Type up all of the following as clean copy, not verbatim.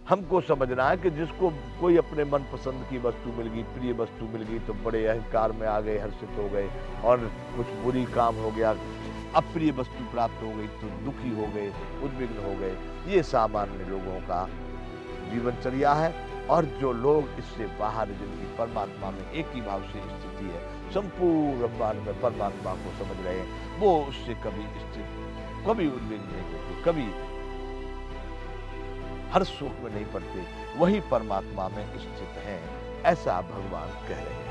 हमको समझना है कि जिसको कोई अपने मनपसंद की वस्तु मिल गई, प्रिय वस्तु मिल गई, तो बड़े अहंकार में आ गए, हर्षित हो गए, और कुछ बुरी काम हो गया, अप्रिय वस्तु प्राप्त हो गई तो दुखी हो गए, उद्विग्न हो गए। ये सामान्य लोगों का जीवनचर्या है। और जो लोग इससे बाहर, जिनकी परमात्मा में एक ही भाव से स्थिति है, संपूर्ण ब्रह्मांड में परमात्मा को समझ रहे हैं, वो उससे कभी उद्विग्न नहीं होते, कभी हर सुख में नहीं पड़ते, वही परमात्मा में स्थित हैं, ऐसा भगवान कह रहे हैं।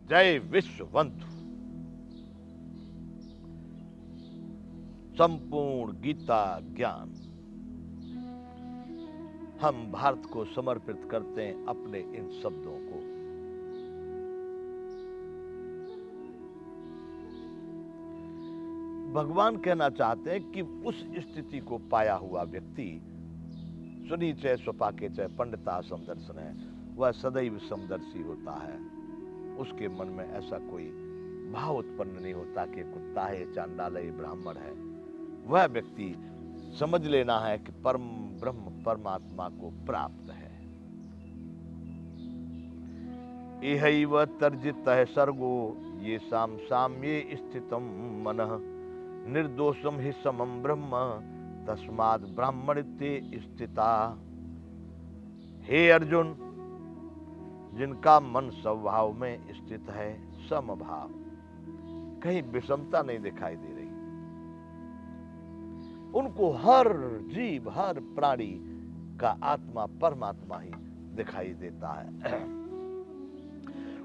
जय विश्ववंतु। संपूर्ण गीता ज्ञान हम भारत को समर्पित करते हैं अपने इन शब्दों को। भगवान कहना चाहते हैं कि उस स्थिति को पाया हुआ व्यक्ति, सुनी चय स्वपाके चय पंडिता समदर्शन है, वह सदैव समदर्शी होता है। उसके मन में ऐसा कोई भाव उत्पन्न नहीं होता कि कुत्ता है, चांडाल है, ब्राह्मण है। वह व्यक्ति समझ लेना है कि परम ब्रह्म परमात्मा को प्राप्त है। इहैव तर्जितः सर्गो ये साम्ये स्थितम मनः निर्दोषम हि समम ब्रह्म तस्माद् ब्राह्मणिते स्थिता। हे अर्जुन, जिनका मन स्वभाव में स्थित है, समभाव, कहीं विषमता नहीं दिखाई दे रही, उनको हर जीव, हर प्राणी का आत्मा परमात्मा ही दिखाई देता है।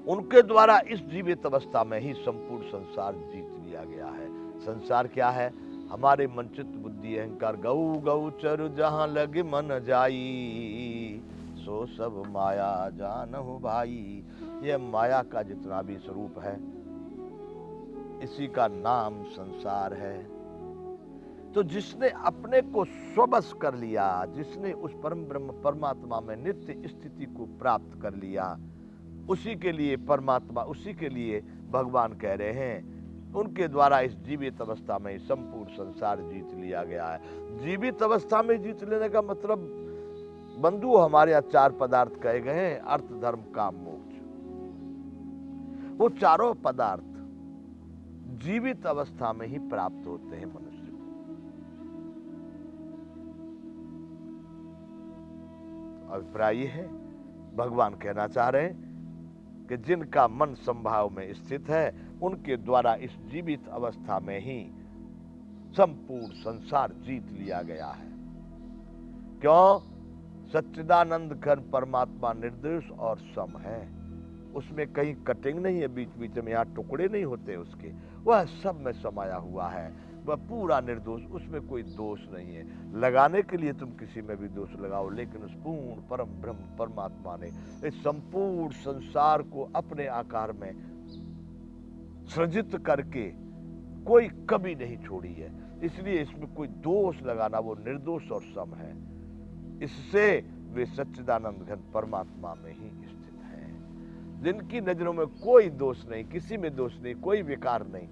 उनके द्वारा इस जीवित अवस्था में ही संपूर्ण संसार जीत लिया गया है। संसार क्या है? हमारे मन चित्त बुद्धि अहंकार। गौ गौ चरु जहां लगे मन जाई, सो सब माया जानहु भाई। यह माया का जितना भी स्वरूप है, इसी का नाम संसार है। तो जिसने अपने को स्वबस कर लिया, जिसने उस परम ब्रह्म परमात्मा में नित्य स्थिति को प्राप्त कर लिया, उसी के लिए परमात्मा, उसी के लिए भगवान कह रहे हैं, उनके द्वारा इस जीवित अवस्था में संपूर्ण संसार जीत लिया गया है। जीवित अवस्था में जीत लेने का मतलब बंधु हमारे यहाँ 4 पदार्थ कहे गए हैं, अर्थ धर्म काम मोक्ष। वो चारों पदार्थ जीवित अवस्था में ही प्राप्त होते हैं मनुष्य को। अभिप्राय ये है, भगवान कहना चाह रहे हैं कि जिनका मन संभाव में स्थित है, उनके द्वारा इस जीवित अवस्था में ही संपूर्ण संसार जीत लिया गया है। क्यों? सच्चिदानंद घन परमात्मा निर्दोष और सम है। उसमें कहीं कटिंग नहीं है, बीच बीच में यहाँ टुकड़े नहीं होते उसके, वह सब में समाया हुआ है। वह पूरा निर्दोष, उसमें कोई दोष नहीं है। लगाने के लिए तुम किसी में भी दोष लगाओ, लेकिन उस पूर्ण परम ब्रह्म परमात्मा ने इस संपूर्ण संसार को अपने आकार में सृजित करके कोई कभी नहीं छोड़ी है। इसलिए इसमें कोई दोष लगाना, वो निर्दोष और सम है। इससे वे सच्चिदानंद घन परमात्मा में ही स्थित हैं, जिनकी नजरों में कोई दोष नहीं, किसी में दोष नहीं, कोई विकार नहीं,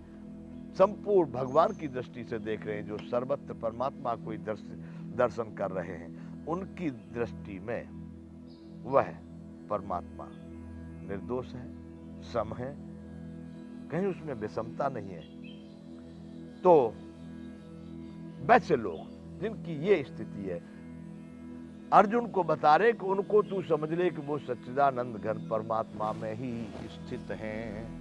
संपूर्ण भगवान की दृष्टि से देख रहे हैं, जो सर्वत्र परमात्मा को दर्शन कर रहे हैं। उनकी दृष्टि में वह परमात्मा निर्दोष है, सम है, कहीं उसमें विषमता नहीं है। तो वैसे लोग जिनकी ये स्थिति है, अर्जुन को बता रहे कि उनको तू समझ ले कि वो सच्चिदानंद घन परमात्मा में ही स्थित हैं।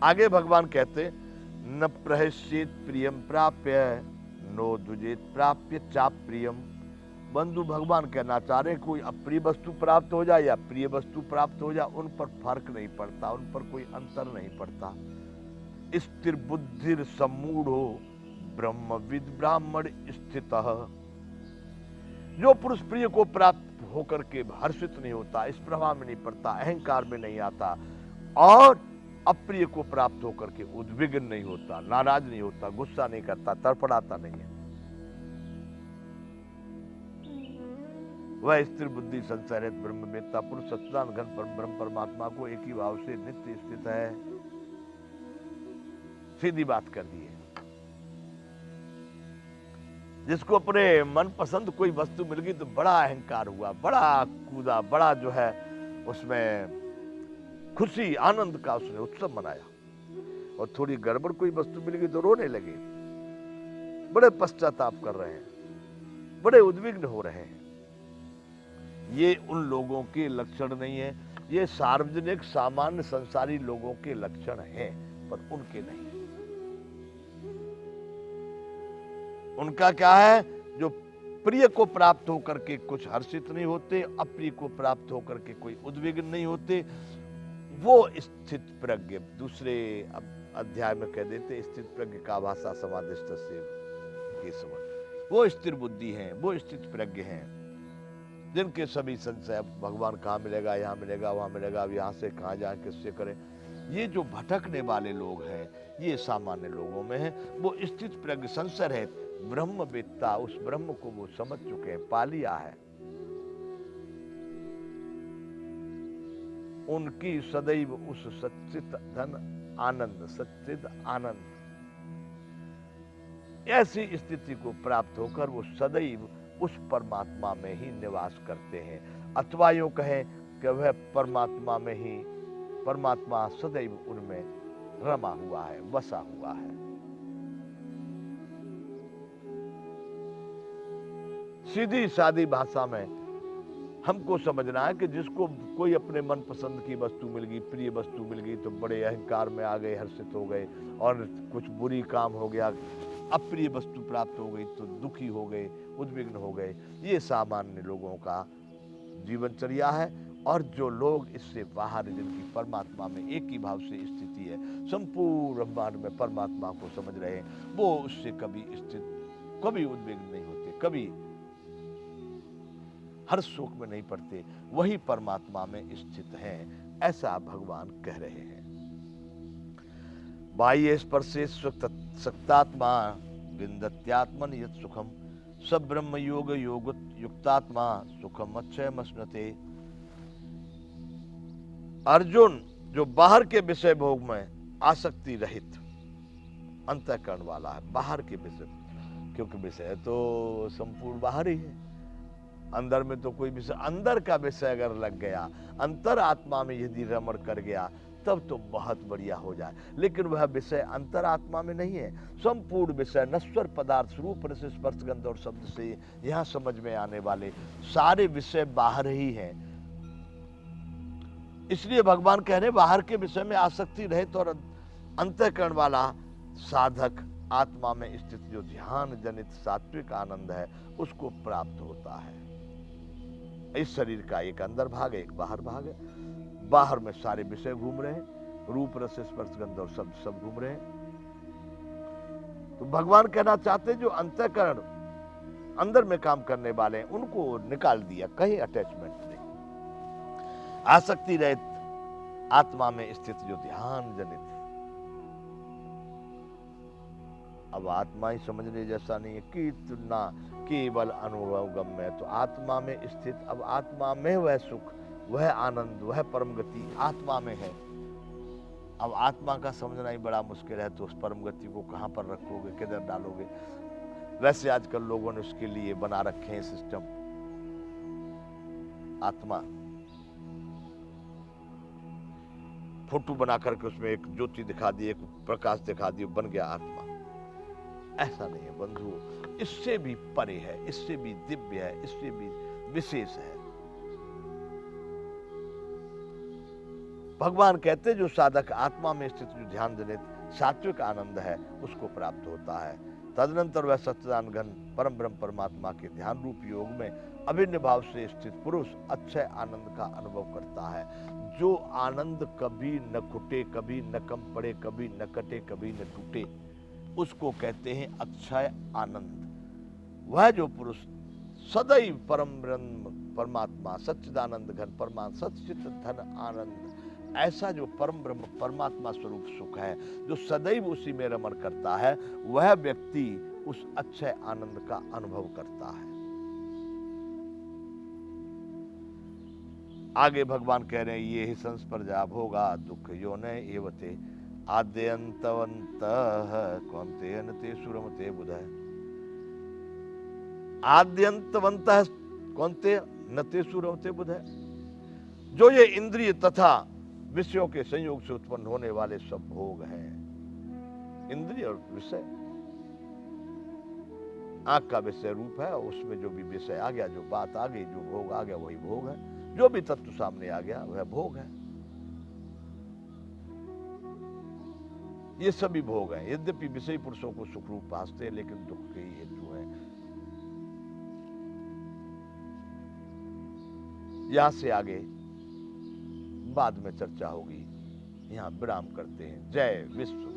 आगे भगवान कहते, न प्रहस्येत प्रियम प्राप्य नो दुजेत प्राप्य चाप्रियम। बंधु भगवान कहना चाह रहे, कोई अप्रिय वस्तु प्राप्त हो जाए या प्रिय वस्तु प्राप्त हो जाए, उन पर फर्क नहीं पड़ता, उन पर कोई अंतर नहीं पड़ता। स्थिर बुद्धिर सम्मूढ़ो ब्रह्मविद ब्राह्मण स्थितः। जो पुरुष प्रिय को प्राप्त होकर के हर्षित नहीं होता, इस प्रभाव में नहीं पड़ता, अहंकार में नहीं आता, और अप्रिय को प्राप्त होकर के उद्विग्न नहीं होता, नाराज नहीं होता, गुस्सा नहीं करता, तड़फड़ाता नहीं है, वह स्थिर बुद्धि संशय रहित ब्रह्मवेत्ता पुरुष सच्चिदानंद घन ब्रह्म परमात्मा को एक ही भाव से नित्य स्थित है। सीधी बात कर दी है। जिसको अपने मन पसंद कोई वस्तु मिल गई तो बड़ा अहंकार हुआ, बड़ा कूदा, बड़ा जो है उसमें खुशी आनंद का उसने उत्सव मनाया। और थोड़ी गड़बड़ कोई वस्तु मिल गई तो रोने लगे, बड़े पश्चाताप कर रहे हैं, बड़े उद्विग्न हो रहे हैं। ये उन लोगों के लक्षण नहीं है, ये सार्वजनिक सामान्य संसारी लोगों के लक्षण हैं, पर उनके नहीं। उनका क्या है, जो प्रिय को प्राप्त होकर के कुछ हर्षित नहीं होते, अप्रिय को प्राप्त होकर के कोई उद्विग्न नहीं होते, वो स्थित प्रज्ञ। दूसरे अध्याय में कह देते स्थित प्रज्ञ का भाषा समाधिष्ठ से केशव। वो स्थिर बुद्धि हैं, वो स्थित प्रज्ञ हैं, जिनके सभी संशय भगवान कहाँ मिलेगा, यहाँ मिलेगा, वहां मिलेगा, अब यहाँ से कहाँ जाए, किससे करें। ये जो भटकने वाले लोग हैं, ये सामान्य लोगों में है। वो स्थित प्रज्ञ संशय रहित ब्रह्मवेत्ता, उस ब्रह्म को वो समझ चुके हैं, पा लिया है। उनकी सदैव उस सच्चित धन आनंद, सच्चिद आनंद, ऐसी स्थिति को प्राप्त होकर वो सदैव उस परमात्मा में ही निवास करते हैं। अथवा यूं कहें कि वह परमात्मा में ही, परमात्मा सदैव उनमें रमा हुआ है, बसा हुआ है। सीधी सादी भाषा में हमको समझना है कि जिसको कोई अपने मन पसंद की वस्तु मिल गई, प्रिय वस्तु मिल गई, तो बड़े अहंकार में आ गए, हर्षित हो गए, और कुछ बुरी काम हो गया, अप्रिय वस्तु प्राप्त हो गई तो दुखी हो गए, उद्विग्न हो गए। ये सामान्य लोगों का जीवनचर्या है। और जो लोग इससे बाहर, जिनकी परमात्मा में एक ही भाव से स्थिति है, संपूर्ण ब्रह्मांड में परमात्मा को समझ रहे हैं, वो उससे कभी स्थित, कभी उद्विग्न नहीं होते, कभी हर शोक में नहीं पड़ते, वही परमात्मा में स्थित हैं, ऐसा भगवान कह रहे हैं। बाह्य स्पर्शे सक्तात्मा विन्दत्यात्मन यत् सुखम सब ब्रह्म योग युक्तात्मा सुखम अक्षयमश्नुते। अर्जुन जो बाहर के विषय भोग में आसक्ति रहित अंतःकरण वाला है, बाहर के विषय, क्योंकि विषय तो संपूर्ण बाहर ही है, अंदर में तो कोई विषय, अंदर का विषय अगर लग गया, अंतर आत्मा में यदि रमण कर गया, तब तो बहुत बढ़िया हो जाए। लेकिन वह विषय अंतर आत्मा में नहीं है। संपूर्ण विषय नश्वर पदार्थ, रूप रस स्पर्श गंध और शब्द से यहां समझ में आने वाले सारे विषय बाहर ही हैं। इसलिए भगवान कह रहे बाहर के विषय में आसक्ति रहित और अंतःकरण वाला साधक आत्मा में स्थित जो ध्यान जनित सात्विक आनंद है, उसको प्राप्त होता है। इस शरीर का एक अंदर भाग है, एक बाहर भाग है। बाहर में सारे विषय घूम रहे हैं, रूप रस स्पर्श गंध और शब्द सब घूम रहे हैं। तो भगवान कहना चाहते जो अंतःकरण अंदर में काम करने वाले हैं, उनको निकाल दिया, कहीं अटैचमेंट नहीं, आसक्ति रहित आत्मा में स्थित जो ध्यान जनित। अब आत्मा ही समझने जैसा नहीं है, कितना केवल अनुभव गम्य है। तो आत्मा में स्थित, अब आत्मा में वह सुख, वह आनंद, वह परम गति आत्मा में है। अब आत्मा का समझना ही बड़ा मुश्किल है, तो उस परम गति को कहां पर रखोगे, किधर डालोगे। वैसे आजकल लोगों ने उसके लिए बना रखे हैं सिस्टम, आत्मा फोटो बना करके उसमें एक ज्योति दिखा दी, एक प्रकाश दिखा दी, बन गया आत्मा। ऐसा नहीं है बंधु, इससे भी परे है, इससे भी दिव्य है, इससे भी विशेष है। भगवान कहते जो साधक आत्मा में स्थित जो ध्यान जनित सात्विक आनंद है, उसको प्राप्त होता है। तदनंतर वह सच्चिदानंद घन परम ब्रह्म परमात्मा के ध्यान रूप योग में अभिन्न भाव से स्थित पुरुष अक्षय आनंद का अनुभव करता है। जो आनंद कभी न खुटे, कभी न कम पड़े, कभी न कटे, कभी न टूटे, उसको कहते हैं अक्षय आनंद। वह जो पुरुष सदैव परम ब्रह्म परमात्मा सच्चिदानंद घन परमात्मा सच्चित धन आनंद, ऐसा जो परम ब्रह्म परमात्मा स्वरूप सुख है, जो सदैव उसी में रमण करता है, वह व्यक्ति उस अक्षय आनंद का अनुभव करता है। आगे भगवान कह रहे हैं ये ही संस्पर्धा भोगा दुख योने एवते आद्यंतवंत कौनते नते सुरमते बुधाय। आद्यंतवंत कौनते नते सुरमते बुधाय। जो ये इंद्रिय तथा विषयों के संयोग से उत्पन्न होने वाले सब भोग हैं, इंद्रिय और विषय, आंख का विषय रूप है, उसमें जो भी विषय आ गया, जो बात आ गई, जो भोग आ गया वही भोग है, जो भी तत्व सामने आ गया वह भोग है। ये सभी भोग हैं। यद्यपि विषयी पुरुषों को सुख रूप भासते हैं, लेकिन दुख के ही हेतु है। यहां से आगे बाद में चर्चा होगी। यहां विराम करते हैं। जय विश्व